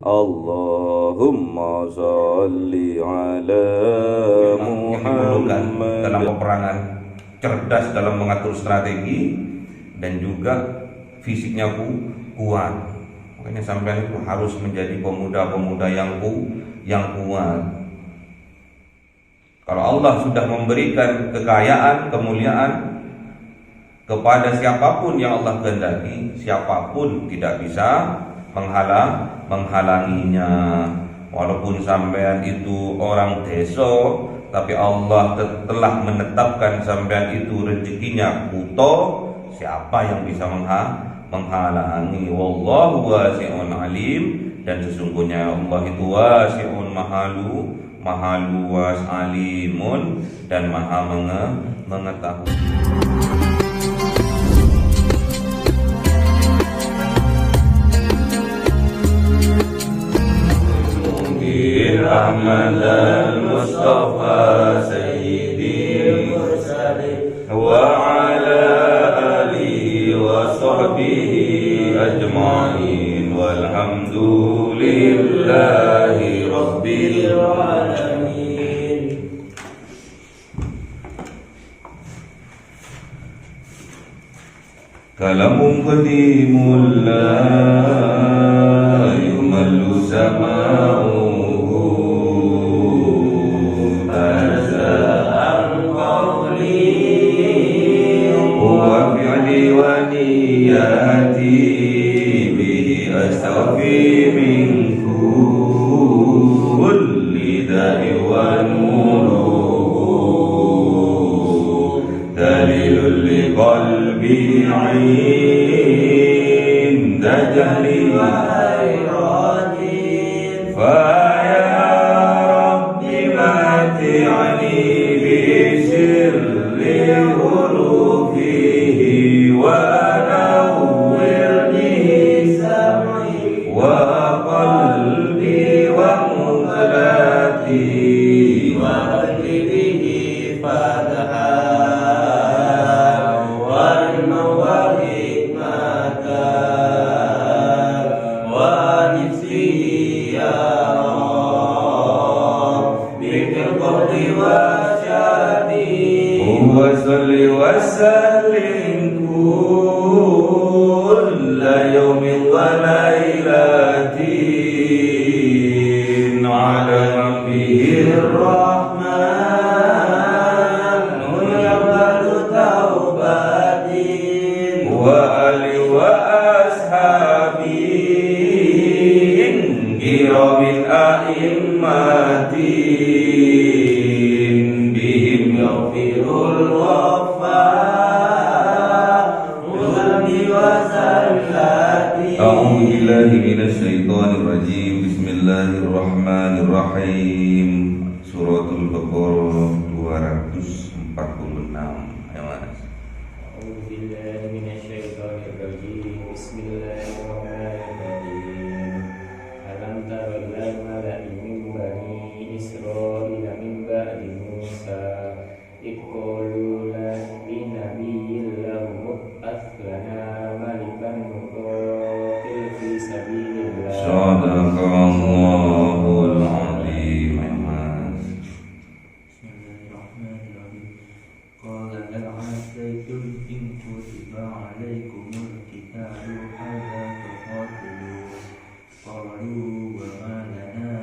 Allahumma sholli ala Muhammad. Dalam peperangan, cerdas dalam mengatur strategi, dan juga fisiknya kuat. Makanya sampean itu harus menjadi pemuda-pemuda yang kuat. Kalau Allah sudah memberikan kekayaan, kemuliaan kepada siapapun yang Allah kehendaki, siapapun tidak bisa menghalanginya. Walaupun sampean itu orang desa, tapi Allah telah menetapkan sampean itu rezekinya kuto, siapa yang bisa menghalangi? Wallahu wasi'un alim. Dan sesungguhnya Allah itu wasi'un maha luas, alimun, dan maha mengetahui. Ahmad al-Mustafa Sayyidil Mursalin wa ala alihi wa sahbihi ajma'in walhamdulillahi rabbil alamin. Kalamun qadimul la yumallu sama'u ونياتي به أستوفي من كل داء ونور دليل لقلبي عند جهلي وحيراني فيا رب متعني بسر حروفه ونورني سمعي وقلبي ومقلتي وقلبه فتحا والنور حكمة ونفسه يا رب بالقرب وشادي وصل وسلم كل يوم وليلة على نبيه الرحمن يقبل توبتي وآله وأصحابه كرام الأئمة بهم يغفر الغفار ذنبي وزلاتي. أعوذ بالله من الشيطان الرجيم. بسم الله الرحمن الرحيم. Suratul Baqarah 246. Ayo Mas. أعوذ بالله من الشيطان الرجيم. بسم الله الرحمن الرحيم. ألم تر إلى الملأ من بني إسرائيل من بعد موسى إذ قالوا لنبي له ابعث لنا ملكا نقاتل في سبيل الله. Sadaqallahul azim. Bismillahirrahmanirrahim. Qala hal asaytum in kutiba alaykumul qitalu alla tuqatilu. Qalu wa ma lana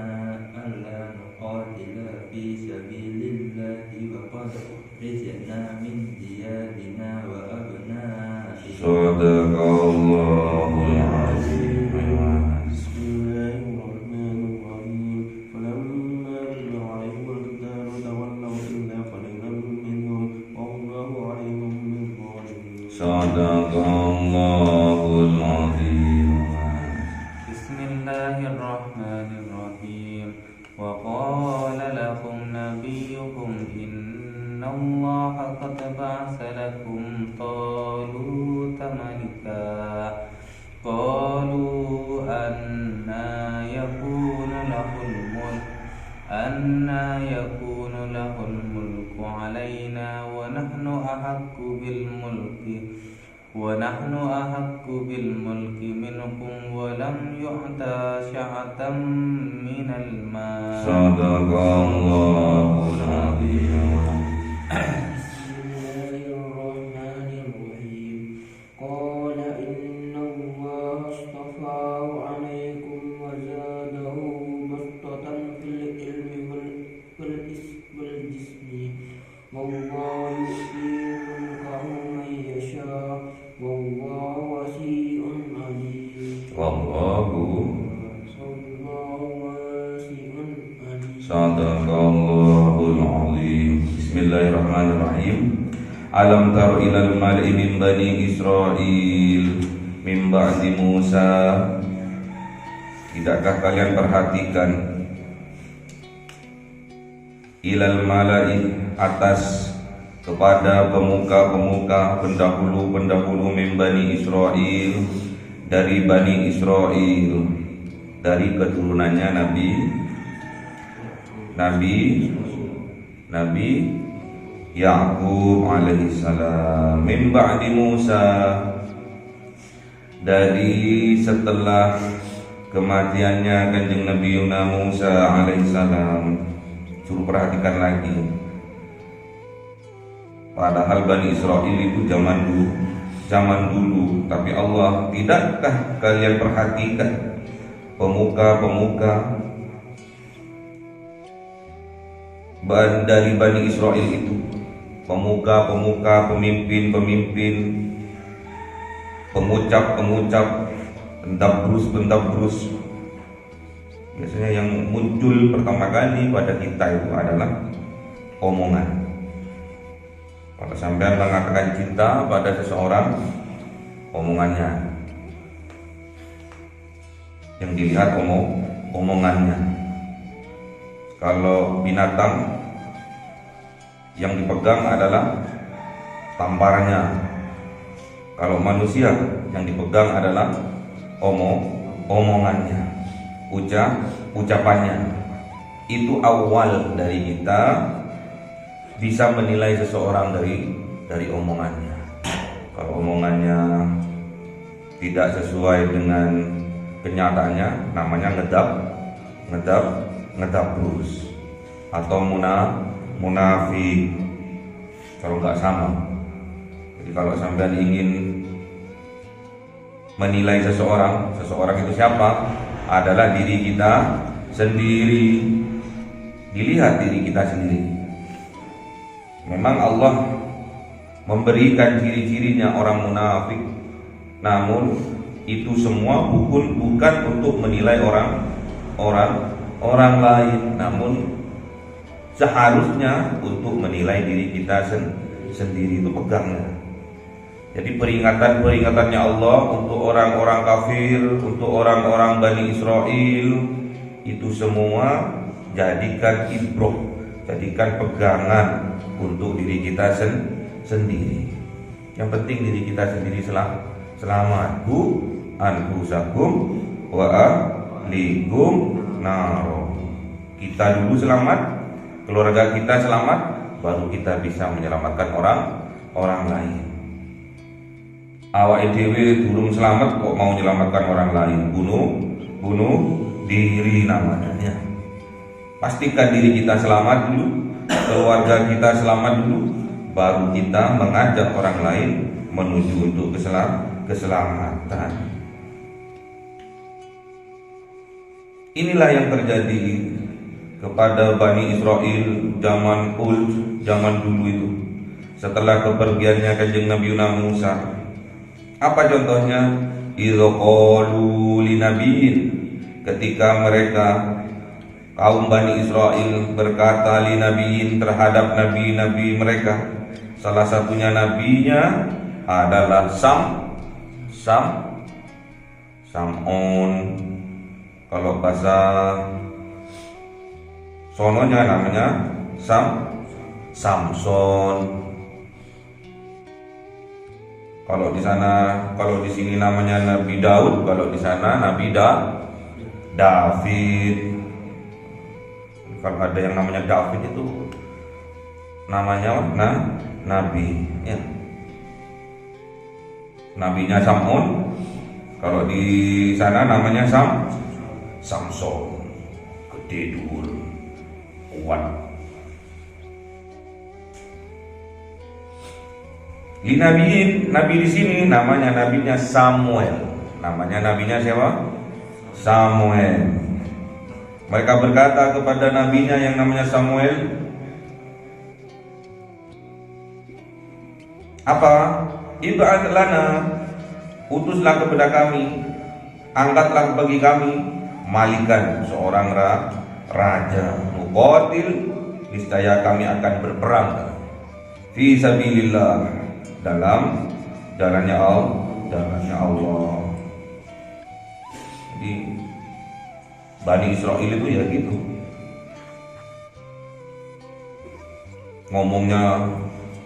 alla nuqatila fi sabilillahi wa qad ukhrijna min diyarina wa abna'ina. Sadaqallahul azim. Bismillahirrahmanirrahim. Falamma qada alaihim al-qitalu tawallaw illa qalilan minhum wallahu alimun bil-zalimin. Sadaqallahul azim. Bismillahirrahmanirrahim. Wa qala lahum nabiyyukum inna Allaha qad ba'atha lakum taluta malika. Qalu anna yakunu lahul mulku alaina wa nahnu ahaqqu bil mulki ونحن أحق بالملك منكم ولم يؤت سعة من المال. صدق الله العظيم. قال إن الله اصطفاه عليكم وزاده بسطة في العلم والجسم والله يؤتي ملكه من يشاء والله واسع عليم. Wallahu واسع عليم. Sadaqallahul azim. Bismillahirrahmanirrahim. Alam taro ilal mal'i min bani Israil min ba'di Musa. Tidakkah kalian perhatikan ilal mala'i atas kepada pemuka-pemuka pendahulu-pendahulu min bani Israil, dari bani Israil, dari keturunannya Nabi Ya'qub alaihissalam, min ba'di Musa, dari setelah kematiannya kanjeng Nabi Musa alaihissalam. Suruh perhatikan lagi. Padahal Bani Israel itu zaman dulu, tapi Allah, tidakkah kalian perhatikan pemuka-pemuka dari Bani Israel itu, pemuka-pemuka, pemimpin-pemimpin, pengucap-pengucap, pendabrus. Biasanya yang muncul pertama kali pada kita itu adalah omongan. Kalau sampai mengatakan cinta pada seseorang, omongannya yang dilihat, omongannya. Kalau binatang, yang dipegang adalah tamparnya. Kalau manusia, yang dipegang adalah omongannya, ucapannya. Itu awal dari kita bisa menilai seseorang dari omongannya. Kalau omongannya tidak sesuai dengan kenyataannya, namanya ngedabrus atau munafik. Kalau nggak sama. Jadi kalau sampean ingin menilai seseorang itu siapa? Adalah diri kita sendiri. Dilihat diri kita sendiri. Memang Allah memberikan ciri-cirinya orang munafik, namun itu semua bukan untuk menilai orang lain, namun seharusnya untuk menilai diri kita sendiri. Itu pegangnya. Jadi peringatan-peringatannya Allah untuk orang-orang kafir, untuk orang-orang Bani Israel, itu semua jadikan ibroh, jadikan pegangan untuk diri kita sendiri. Yang penting diri kita sendiri selamat. Anfusakum wa ahlikum naro. Kita dulu selamat, keluarga kita selamat, baru kita bisa menyelamatkan orang lain. Awak dhewe durung selamat kok mau menyelamatkan orang lain, bunuh diri namanya. Pastikan diri kita selamat dulu, keluarga kita selamat dulu, baru kita mengajak orang lain menuju untuk keselamatan. Inilah yang terjadi kepada Bani Israel zaman dulu itu. Setelah kepergiannya kanjeng Nabi Musa, apa contohnya? Idza qalu linabiyyin, ketika mereka kaum Bani Israel berkata linabiyyin terhadap nabi-nabi mereka, salah satunya nabinya adalah Sam'un. Kalau bahasa sononya namanya Samson. Kalau di sini namanya Nabi Daud, kalau di sana Nabi David. Kalau ada yang namanya David itu namanya nabi, ya. nabinya Sam'un. Kalau di sana namanya Samson, gede dur, kuat. Nabi di sini namanya nabinya Samuel. Namanya nabinya siapa? Samuel. Mereka berkata kepada nabinya yang namanya Samuel, apa? Ib'ats lana, utuslah kepada kami, angkatlah bagi kami malikan, seorang raja. Nuqatil, niscaya kami akan berperang fi sabilillah, dalam jalannya Allah. Jadi Bani Israel itu ya gitu, ngomongnya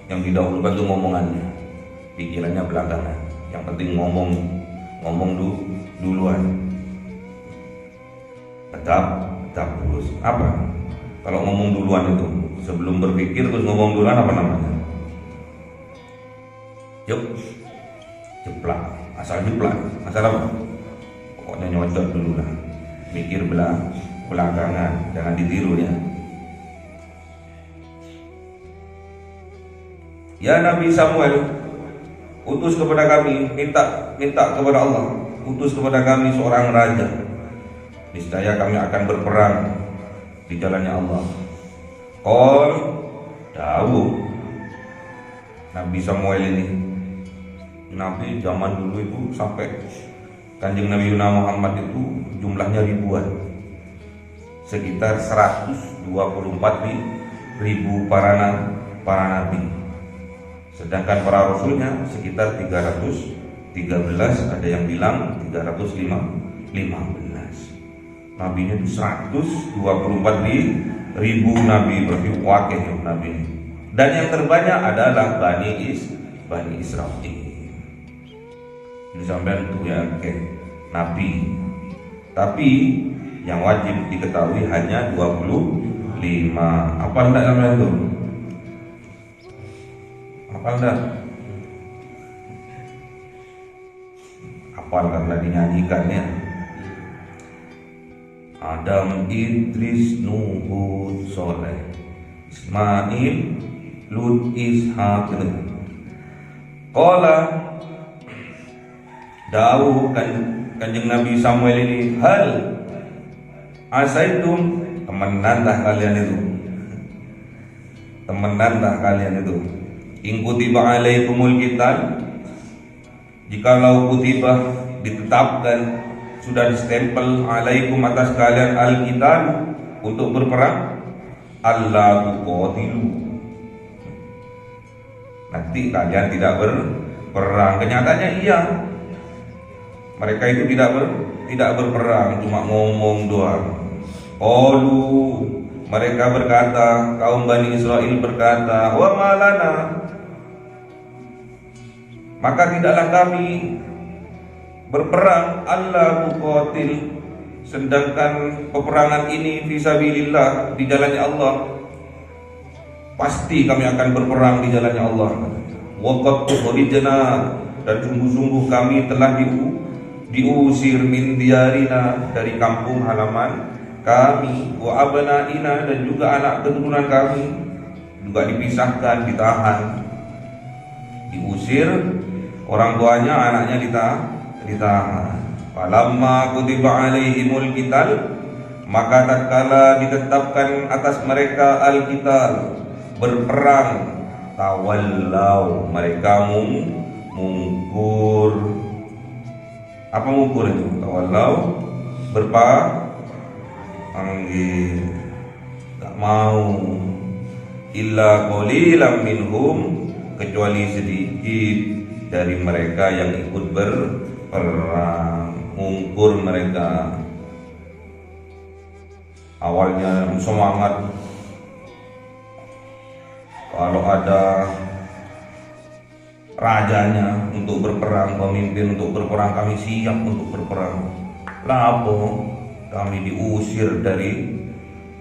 yang didahulukan itu ngomongannya, pikirannya belakangan. Yang penting ngomong duluan. Tetap terus. Apa? Kalau ngomong duluan itu sebelum berpikir terus ngomong duluan, apa namanya? Jeplak. Asal jeplak. Asal apa? Pokoknya nyocot dulu lah. Mikir belakangan, jangan ditiru ya. Ya Nabi Samuel, utus kepada kami, minta kepada Allah, utus kepada kami seorang raja. Niscaya kami akan berperang di jalannya Allah. Qol, Daud. Nabi Samuel ini, Nabi zaman dulu itu sampai Kanjeng Nabi Muhammad itu jumlahnya ribuan, sekitar 124.000 para nabi. Sedangkan para rasulnya sekitar 313, ada yang bilang 315. Nabinya itu 124.000 nabi, berarti wakil nabi. Dan yang terbanyak adalah Bani Israel. Ini sampai itu ya, nabi. Tapi yang wajib diketahui hanya 25. Apa enggak namanya itu? Apa enggak? Apal karena dinyanyikan ya. Adam, Idris, Nuh, Hud, Soleh, Ismail, Lut, Ishaq. Qala Daud, Kanjeng Nabi Samuel ini, hal asaitum, temenantah kalian itu, in kutiba alaikumul qital, jikalau kutiba ditetapkan, sudah distempel alaikum atas kalian al-qital, untuk berperang, alla tuqatilu, nanti kalian tidak berperang. Kenyataannya iya, mereka itu tidak berperang, cuma ngomong doang. Qalu, mereka berkata, kaum Bani Israel berkata, wa malana, maka tidaklah kami berperang, alla tuqatil, sedangkan peperangan ini fisabilillah, di jalannya Allah. Pasti kami akan berperang di jalannya Allah. Wa qad tukhrijna, dan sungguh-sungguh kami telah diusir min diyarina, dari kampung halaman kami, wa abnaina, dan juga anak keturunan kami juga dipisahkan, ditahan, diusir, orang tuanya, anaknya ditahan. Falamma kutiba alaihimul qital, maka tatkala ditetapkan atas mereka al-qital, berperang, tawallau, mereka mungkur. Apa mungkur itu? Tawallau, berpanggil, tak mau. Illa qalilam minhum, kecuali sedikit dari mereka yang ikut berperang. Mungkur mereka. Awalnya semangat, kalau ada rajanya untuk berperang, pemimpin untuk berperang, kami siap untuk berperang. Lapo kami diusir dari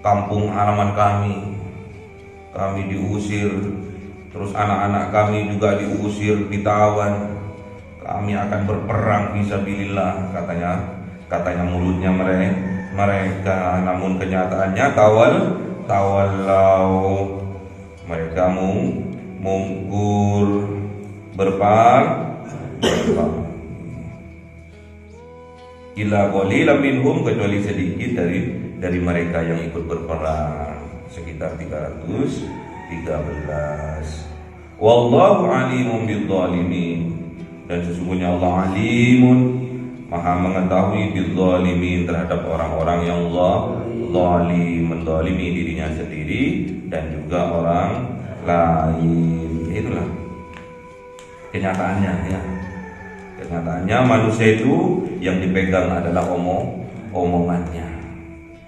kampung halaman kami diusir, terus anak-anak kami juga diusir, ditawan. kami akan berperang fisabilillah, katanya mulutnya mereka, namun kenyataannya tawallau, mereka mungkur, berpaling. Illa qalilan minhum, kecuali sedikit dari mereka yang ikut berperang, sekitar 313. Wallahu alimun bidzalimin, dan sesungguhnya Allah alimun, maha mengetahui bidzalimin, terhadap orang-orang yang zalim, menzalimi dirinya sendiri dan juga orang lain. Itulah kenyataannya ya. Kenyataannya manusia itu yang dipegang adalah omongannya.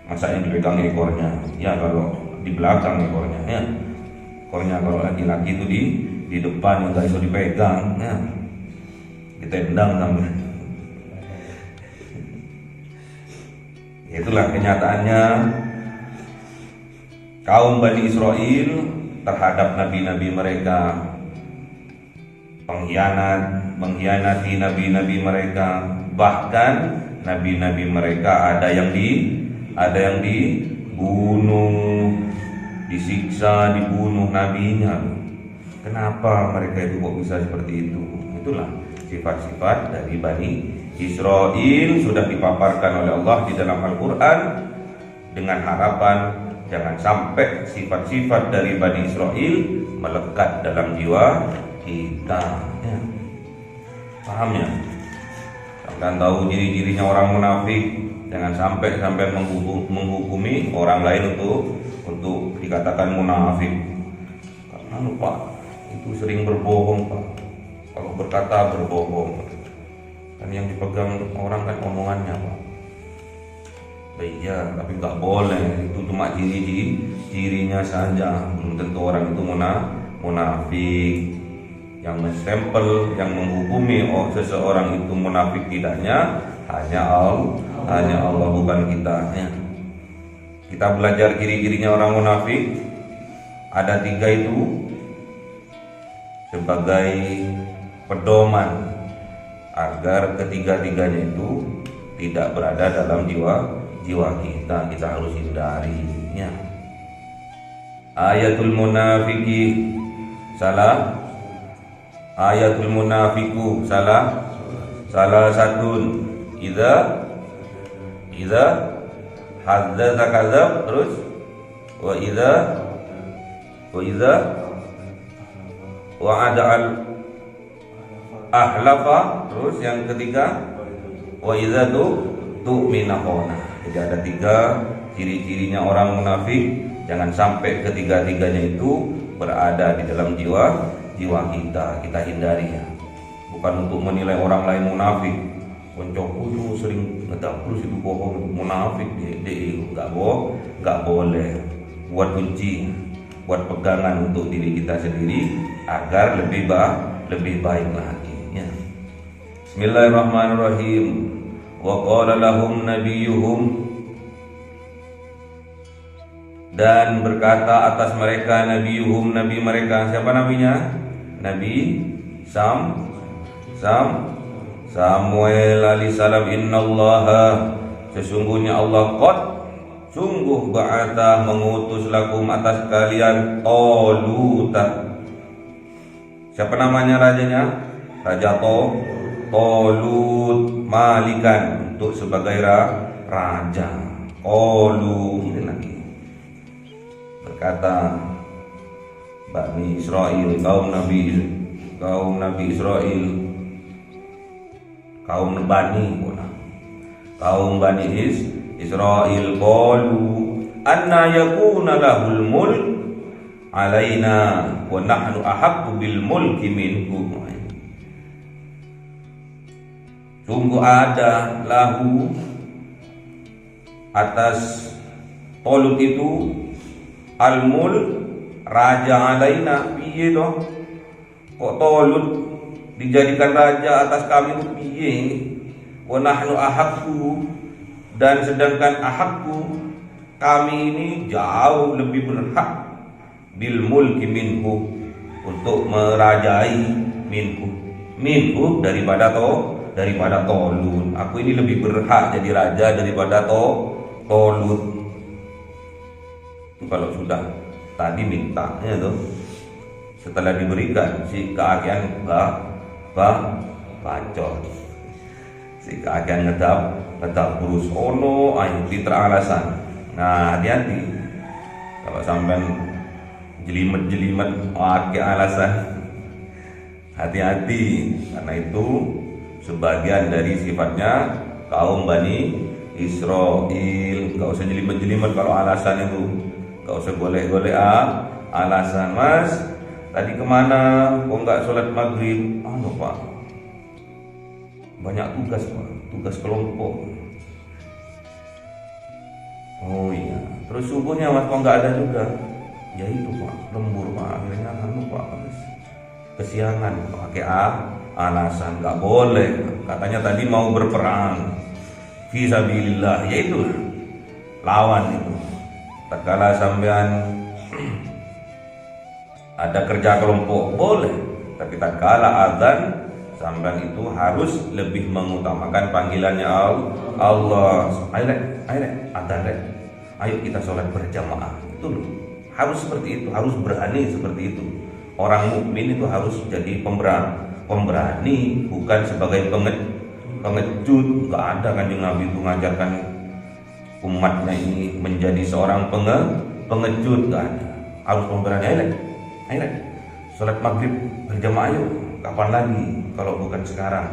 Masa yang dipegang ekornya? Ya kalau di belakang ekornya ya. Ekornya kalau laki-laki itu di depan yang gak bisa dipegang ya. Ditendang sampai. Itulah kenyataannya kaum Bani Israel terhadap nabi-nabi mereka, mengkhianati nabi-nabi mereka, bahkan nabi-nabi mereka ada yang dibunuh, disiksa, dibunuh nabinya. Kenapa mereka itu kok bisa seperti itu? Itulah sifat-sifat dari Bani Israel, sudah dipaparkan oleh Allah di dalam Al-Quran, dengan harapan jangan sampai sifat-sifat dari Bani Israel melekat dalam jiwa kita ya. Paham ya? Kalian tahu ciri-cirinya orang munafik, jangan sampai menghukumi orang lain untuk dikatakan munafik. Karena Pak, itu sering berbohong Pak. Kalau berkata berbohong, kan yang dipegang orang kan omongannya Pak. Iya, tapi nggak boleh. Itu cuma cirinya saja. Belum tentu orang itu munafik. Yang menstempel, yang menghukumi seseorang itu munafik tidaknya hanya Allah, bukan kita ya. Kita belajar ciri-cirinya orang munafik. Ada 3 itu sebagai pedoman agar ketiga-tiganya itu tidak berada dalam jiwa kita harus hindarinya. Ayatul munafiki salah, ayatul munafiku salah satun idza haddatsa kadzab, terus wa idza wa'ada al ahlafa, terus yang ketiga wa idza tu'mina khana. Jadi ada 3 ciri-cirinya orang munafik. Jangan sampai ketiga-tiganya itu berada di dalam jiwa kita hindari ya. Bukan untuk menilai orang lain munafik. Koncoku itu sering ngedapus itu bohong, munafik dia nggak boleh. Buat kunci, buat pegangan untuk diri kita sendiri agar lebih baik lagi ya. Bismillahirrahmanirrahim. Wa qala lahum nabiyuhum, dan berkata atas mereka nabiyuhum, nabi mereka. Siapa nabinya? Nabi Samuel alaihissalam. Innallaha, sesungguhnya Allah sungguh ba'atha, mengutus lakum atas kalian Taluta. Siapa namanya rajanya? Raja Talut, malikan, untuk sebagai raja. Talut ini lagi. Berkata Bani Israel, kaum Nabi Israel, kaum Bani Israel, qalu anna yakuna lahul mulk alaina wa nahnu ahaqqu bil mulki minhu. Sungguh ada lahu atas Talut itu al-mulk, raja alaina. Piye toh kok Talut dijadikan raja atas kami itu piye? Wa nahnu ahaqqu, dan sedangkan ahaqqu, kami ini jauh lebih berhak bil mulki minhu, untuk merajai minhu, minhu daripada Tolut. Aku ini lebih berhak jadi raja daripada Tolut. Kalau sudah tadi mintanya tuh, setelah diberikan si keakian bacot, si keakian ngedap burus ono ayo fitra alasan. Nah hati-hati kalau sampai jelimet pakai alasan, hati-hati, karena itu sebagian dari sifatnya kaum Bani Israel. Gak usah jelimet-jelimet kalau alasan itu, gak usah golek-golek alasan. Mas tadi kemana? Kok nggak sholat maghrib? Pak, banyak tugas Pak, tugas kelompok. Oh iya, terus subuhnya Mas kok nggak ada juga? Ya itu Pak, lembur Pak, akhirnya Pak kesiangan, pakai alasan. Nggak boleh, katanya tadi mau berperang fisabilillah, yaitu lawan itu. Tatkala sampean ada kerja kelompok boleh, tapi tatkala azan sampean itu harus lebih mengutamakan panggilannya Allah. Ayo azan ayo kita sholat berjamaah. Itu loh, harus seperti itu, harus berani seperti itu. Orang mukmin itu harus jadi pemberani, bukan sebagai pengecut. Nggak ada kan yang Nabi itu mengajarkan umatnya ini menjadi seorang pengecut. Nggak ada, harus pemberani. Ayo sholat maghrib berjamaah yuk. Kapan lagi kalau bukan sekarang?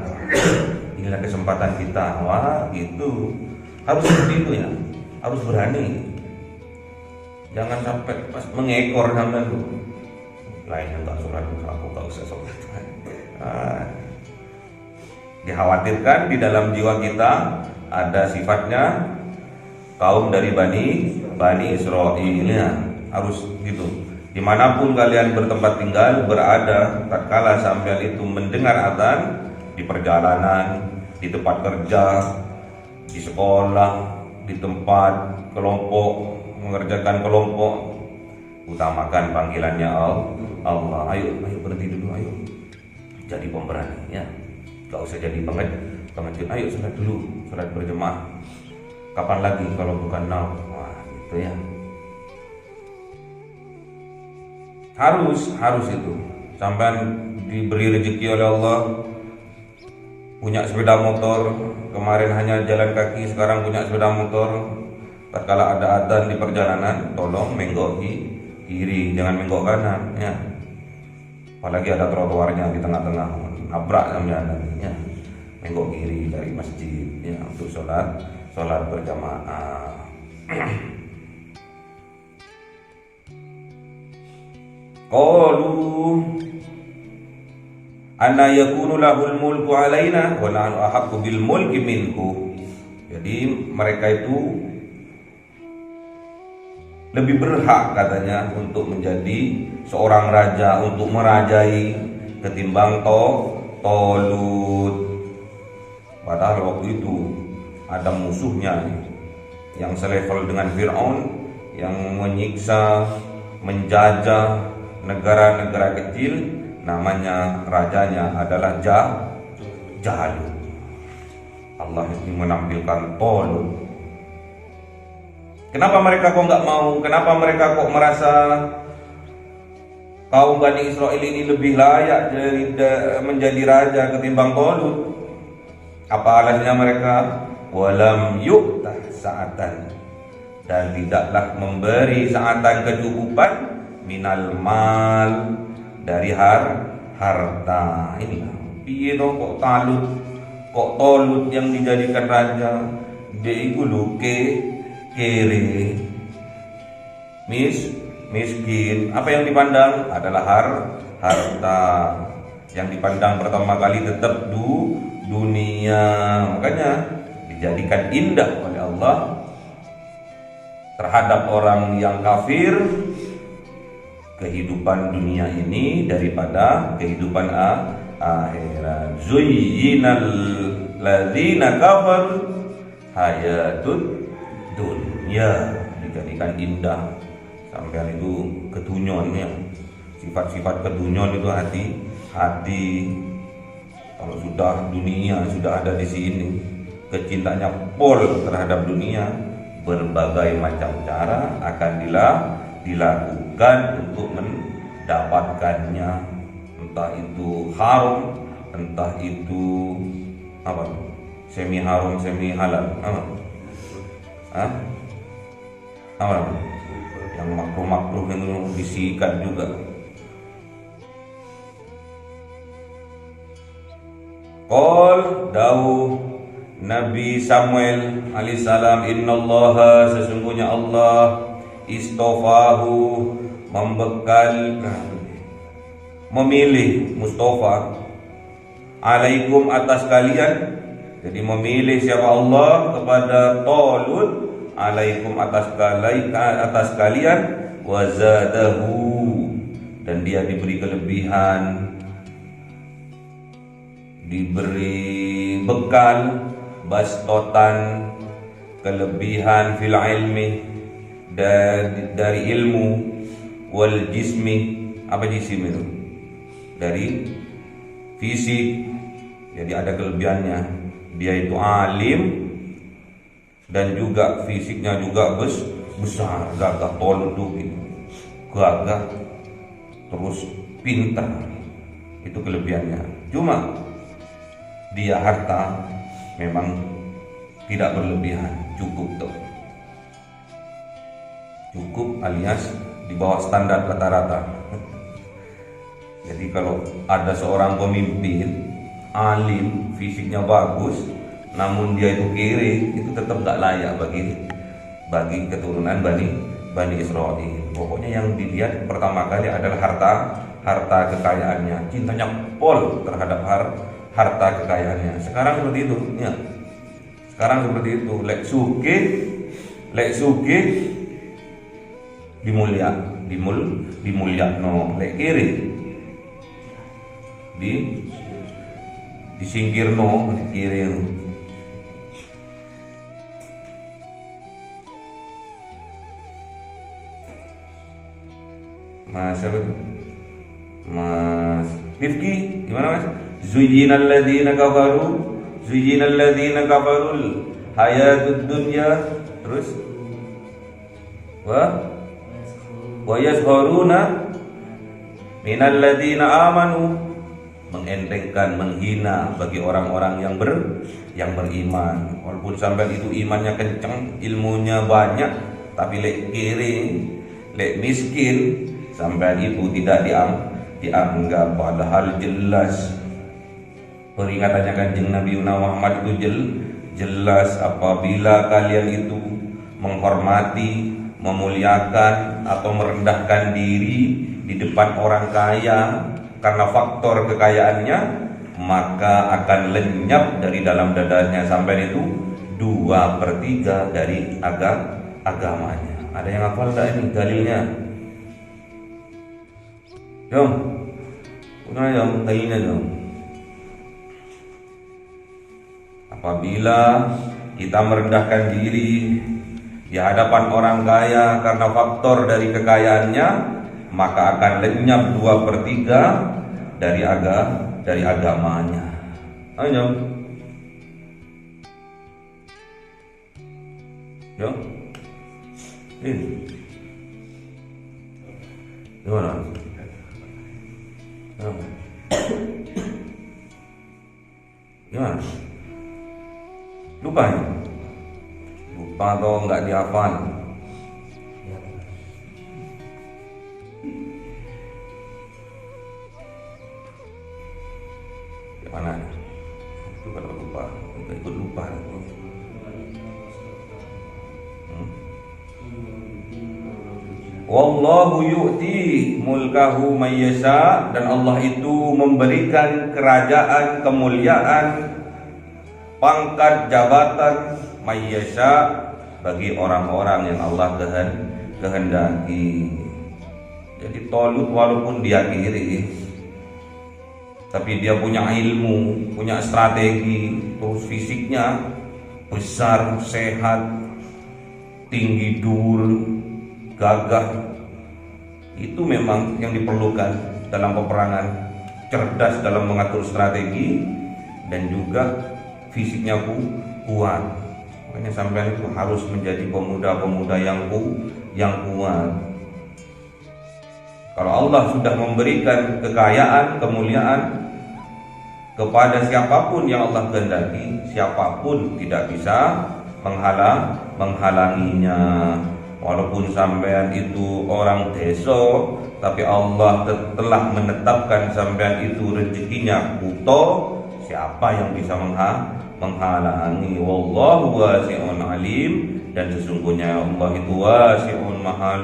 Inilah kesempatan kita. Wah gitu, harus seperti itu ya, harus berani. Jangan sampai pas mengekor sampai lu lainnya nggak sholat, aku nggak usah sholat. Dikhawatirkan di dalam jiwa kita ada sifatnya kaum dari Bani Israel ya, harus gitu. Dimanapun kalian bertempat tinggal berada, tatkala sampean itu mendengar azan, di perjalanan, di tempat kerja, di sekolah, di tempat kelompok, mengerjakan kelompok, utamakan panggilannya Allah. Ayo berhenti dulu, ayo jadi pemberani ya, gak usah jadi pengecut. Ayo sholat dulu, sholat berjemaah. Kapan lagi kalau bukan now? Wah gitu ya. Harus itu. Sampai diberi rezeki oleh Allah, punya sepeda motor, kemarin hanya jalan kaki, sekarang punya sepeda motor. Tatkala ada adzan di perjalanan, tolong menggok kiri, jangan menggok kanan ya. Apalagi ada trotoarnya di tengah-tengah, nabrak sampean ya. Menggok kiri dari masjid ya, untuk sholat berjamaah. Qalu anna yakunu lahul mulku alaina wa nahnu ahaqqu bil mulki minhu. Jadi mereka itu lebih berhak katanya untuk menjadi seorang raja, untuk merajai ketimbang Tolut. Padahal waktu itu ada musuhnya yang selevel dengan Fir'aun, yang menyiksa, menjajah negara-negara kecil, namanya rajanya adalah Jalut. Allah ini menampilkan Tolut. Kenapa mereka kok nggak mau? Kenapa mereka kok merasa kaum Bani Israel ini lebih layak menjadi raja ketimbang Tolut? Apa alasannya mereka? Walam yu'tah sa'atan, dan tidaklah memberi sa'atan kecukupan minal mal, dari harta. Ini piye to kok Tolut yang dijadikan raja, dia iku lho kere, miskin. Apa yang dipandang adalah harta. Yang dipandang pertama kali tetap dunia. Makanya dijadikan indah oleh Allah terhadap orang yang kafir kehidupan dunia ini daripada kehidupan akhirat. Zuyyinal ladzina kafaru hayatud dunya, dijadikan indah. Sampai itu kedunyon ya, sifat-sifat kedunyon itu hati Kalau sudah dunia sudah ada di sini, kecintaannya pol terhadap dunia, berbagai macam cara akan dilakukan untuk mendapatkannya, entah itu haram, entah itu apa, semi haram, semi halal, apa yang makruh itu disikat juga. Qol dawuh Nabi Samuel alaihissalam, innallaha, sesungguhnya Allah, istofahu, membekalkan, memilih, mustafa, alaikum, atas kalian. Jadi memilih siapa Allah kepada Talut, alaikum, atas kalian, wazadahu, dan dia diberi kelebihan, diberi bekal, bastotan, kelebihan, fil ilmi, dari ilmu, wal jismi, apa jisim itu? Dari fisik. Jadi ada kelebihannya, dia itu alim dan juga fisiknya juga besar, gagah, tolong gitu, gagah, terus pintar. Itu kelebihannya. Cuma dia harta memang tidak berlebihan, cukup tuh. Cukup alias di bawah standar rata-rata. Jadi kalau ada seorang pemimpin alim, fisiknya bagus, namun dia itu kiri, itu tetap gak layak bagi keturunan Bani Israel. Pokoknya yang dilihat pertama kali adalah harta kekayaannya, cintanya pol terhadap harta kekayaannya. Sekarang seperti itu, ya. Sekarang seperti itu, lek suke dimulyakno, lek kiri disingkirno, lek kiri. Mas apa itu? Mas Rifki, gimana Mas? Zuyyinal ladzina kafarul hayatud dunya, terus wa yazharuna minal ladzina amanu, mengentengkan, menghina bagi orang-orang yang beriman. Walaupun sampai itu imannya kencang, ilmunya banyak, tapi lek kiri, lek miskin, sampai itu tidak dianggap. Padahal jelas peringatannya Kanjeng Nabi Muhammad itu jelas, apabila kalian itu menghormati, memuliakan atau merendahkan diri di depan orang kaya karena faktor kekayaannya, maka akan lenyap dari dalam dadanya sampai itu 2/3 dari agamanya. Ada yang hafal tak ini dalilnya? Jom, tanya dong. Apabila kita merendahkan diri di hadapan orang kaya karena faktor dari kekayaannya, maka akan lenyap 2/3 dari agamanya. Ayo, yo, gimana? Gimana? Lupa ya? Lupa atau nggak dihafal? Gimana? Itu kalau lupa, ikut lupa. Wallahu yu'ti mulkahu may yasha, dan Allah itu memberikan kerajaan, kemuliaan, pangkat, jabatan may yasha bagi orang-orang yang Allah kehendaki. Jadi Talut walaupun dia kiri, tapi dia punya ilmu, punya strategi, terus fisiknya besar, sehat, tinggi dur, gagah. Itu memang yang diperlukan dalam peperangan, cerdas dalam mengatur strategi, dan juga fisiknya kuat. Makanya sampean itu harus menjadi pemuda-pemuda yang kuat. Kalau Allah sudah memberikan kekayaan, kemuliaan kepada siapapun yang Allah kehendaki, siapapun tidak bisa menghalanginya. Walaupun sampean itu orang desa, tapi Allah telah menetapkan sampean itu rezekinya buta, siapa yang bisa menghalangi? Wallahu wasi'un alim, dan sesungguhnya Allah itu wasi'un maha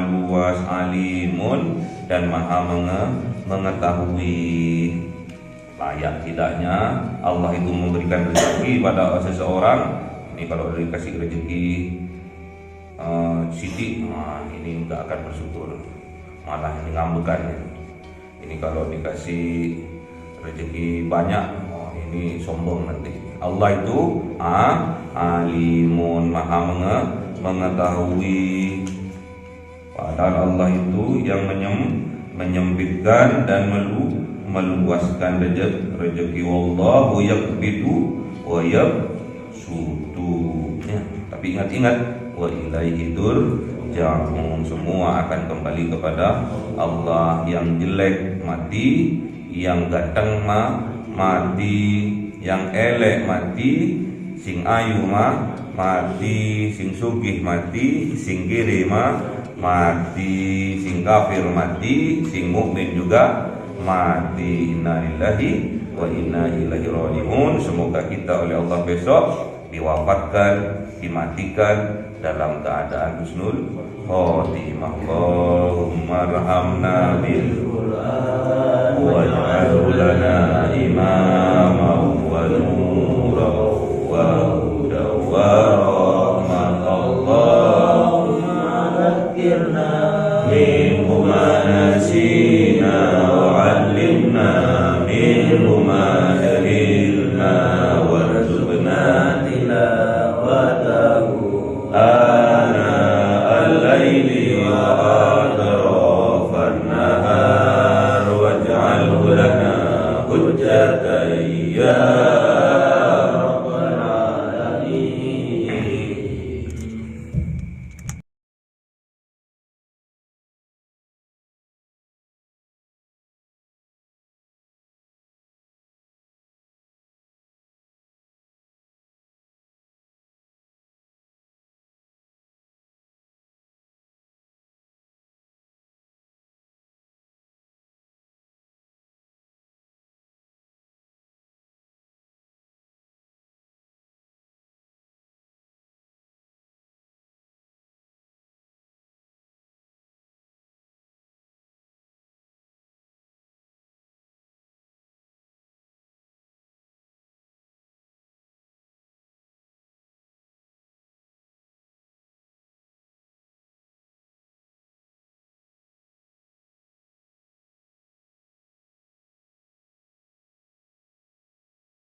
luas, alimun, dan maha mengetahui. Layak tidaknya Allah itu memberikan rezeki pada seseorang. Ini kalau dikasih rezeki sidik, ini nggak akan bersyukur, malah ini ngambekan. Ini kalau dikasih rezeki banyak, ini sombong nanti. Allah itu alimun, maha mengetahui. Padahal Allah itu yang menyempitkan dan meluaskan rezeki. Wallahu yaqbidu wa yabsutu. Ya, tapi ingat-ingat, wa ilaihi turja'un, semua akan kembali kepada Allah. Yang jelek mati, yang ganteng mati, yang elek mati, sing ayu mati, sing sugih mati, sing kiri mati, sing kafir mati, sing mukmin juga mati. Inna lillahi wa inna ilaihi raji'un. Semoga kita oleh Allah besok diwafatkan, dimatikan dalam keadaan husnul khotimah. Allahumma arhamna bil Qur'an waj'alhu lana imaman wa nuran wa hudan wa rahmatan. Allahumma dhakkirna